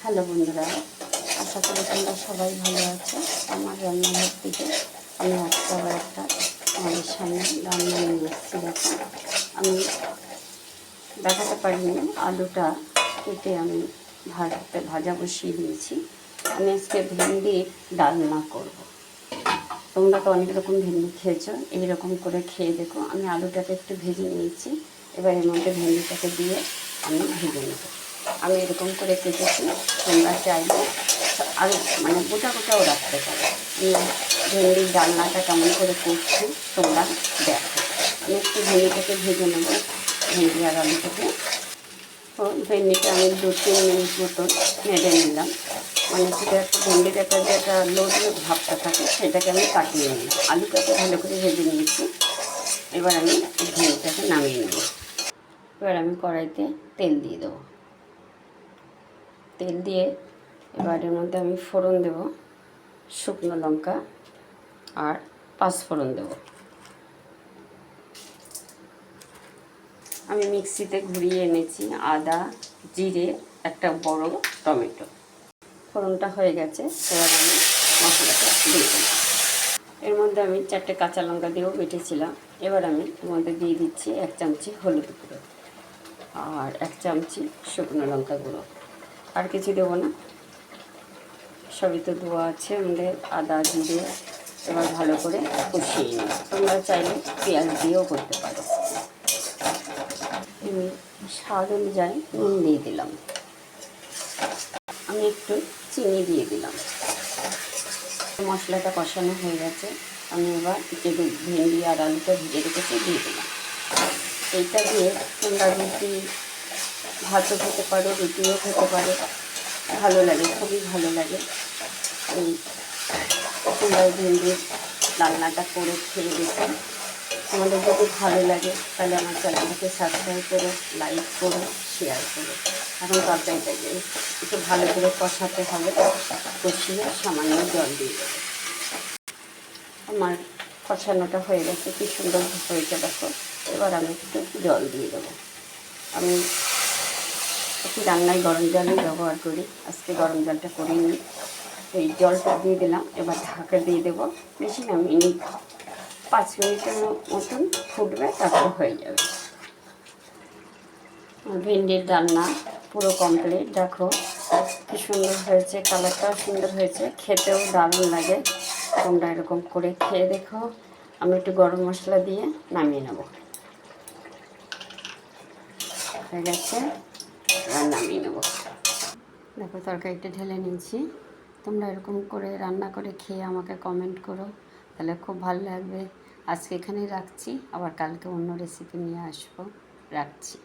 Hello বন্ধুরা, আশা করি তোমরা সবাই ভালো আছো। আমার রান্নাঘর থেকে আমি আজকে আবার একটা আমাদের সামনে রান্না নিয়ে এসেছি। দেখো, আমি দেখাতে পারিনি, আলুটা কেটে আমি ভাজা বসিয়ে দিয়েছি। আমি আজকে ভেন্ডির ডালনা করব। তোমরা তো অনেক রকম ভেন্ডি খেয়েছো, এইরকম করে খেয়ে দেখো। আমি আলুটাকে একটু ভেজে নিয়েছি, এবার এর মধ্যে ভেন্ডিটাকে দিয়ে আমি ভেজে নেব। আমি এরকম করে কেটেছি, তোমরা চাইলে আরও গোটা গোটাও রাখতে পারো। ভেন্ডির ডালনাটা কেমন করে করছি তোমরা দেখো। আমি একটু ভেন্ডিটাকে ভেজে নেব, ভেন্ডি আর আলুটাকে। তো ভেন্ডিটা আমি 2-3 মিনিট মতন নেড়ে নিলাম। সেটা একটা ভেন্ডির একটা যে একটা লোডের ভাবটা থাকে, সেটাকে আমি কাটিয়ে নিই। আলুটাকে ভালো করে ভেজে নিয়েছি, এবার আমি ভেন্ডিটাকে নামিয়ে নেব। এবার আমি কড়াইতে তেল দিয়ে দেবো। তেল দিয়ে এবার এর মধ্যে আমি ফোড়ন দেব, শুকনো লঙ্কা আর পাঁচফোড়ন দেব। আমি মিক্সিতে ঘুরিয়ে এনেছি আদা, জিরে, একটা বড় টমেটো। ফোড়নটা হয়ে গেছে, এবার আমি মশলাটা দিয়ে দেব। এর মধ্যে আমি 4টে কাঁচা লঙ্কা দিয়েও বেটেছিলাম। এবার আমি এর মধ্যে দিয়ে দিচ্ছি 1 চামচি হলুদ গুঁড়ো আর 1 চামচি শুকনো লঙ্কা গুঁড়ো। আর কিছু দেবো না, সবই তো দেওয়া আছে আমাদের আদা জিরে। এবার ভালো করে কষিয়ে নিই। তোমরা চাইলে পেঁয়াজ দিয়েও করতে পারো। আমি স্বাদ অনুযায়ী নুন দিয়ে দিলাম, আমি একটু চিনি দিয়ে দিলাম। মশলাটা কষানো হয়ে গেছে, আমি এবার যে ভেন্ডি আর আলুটা ভেজে রেখেছি দিয়ে দিলাম। এইটা দিয়ে তোমরা রুটি ভাতও খেতে পারো, রুটিও খেতে পারো, ভালো লাগে, খুবই ভালো লাগে। এই তোমরা ভেন্ডির রান্নাটা করে খেয়ে দেখো। তোমাদের যদি ভালো লাগে তাহলে আমার চ্যানেলটাকে সাবস্ক্রাইব করো, লাইক করো, শেয়ার করো। এখন তরকারিটাকে একটু ভালো করে কষাতে হবে, কষিয়ে সামান্য জল দিয়ে দেবো। আমার কষানোটা হয়ে গেছে, কী সুন্দর হয়েছে দেখো। এবার আমি একটু জল দিয়ে দেবো। আমি একটু রান্নায় গরম জলই ব্যবহার করি, আজকে গরম জলটা করিনি। এই জলটা দিয়ে দিলাম, এবার ঢাকা দিয়ে দেবো। বেশি না, 5 মিনিটের মতন ফুটবে, তারপর হয়ে যাবে। ভেন্ডির রান্না পুরো কমপ্লিট। দেখো কী সুন্দর হয়েছে, কালারটাও সুন্দর হয়েছে, খেতেও দারুণ লাগে। তোমরা এরকম করে খেয়ে দেখো। আমি একটু গরম মশলা দিয়ে নামিয়ে নেব। হয়ে গেছে, এবার নামিয়ে নেব। দেখো তরকারিটা ঢেলে নিয়েছি। তোমরা এরকম করে রান্না করে খেয়ে আমাকে কমেন্ট করো, তাহলে খুব ভালো লাগবে। আজকে এখানেই রাখছি, আবার কালকে অন্য রেসিপি নিয়ে আসবো। রাখছি।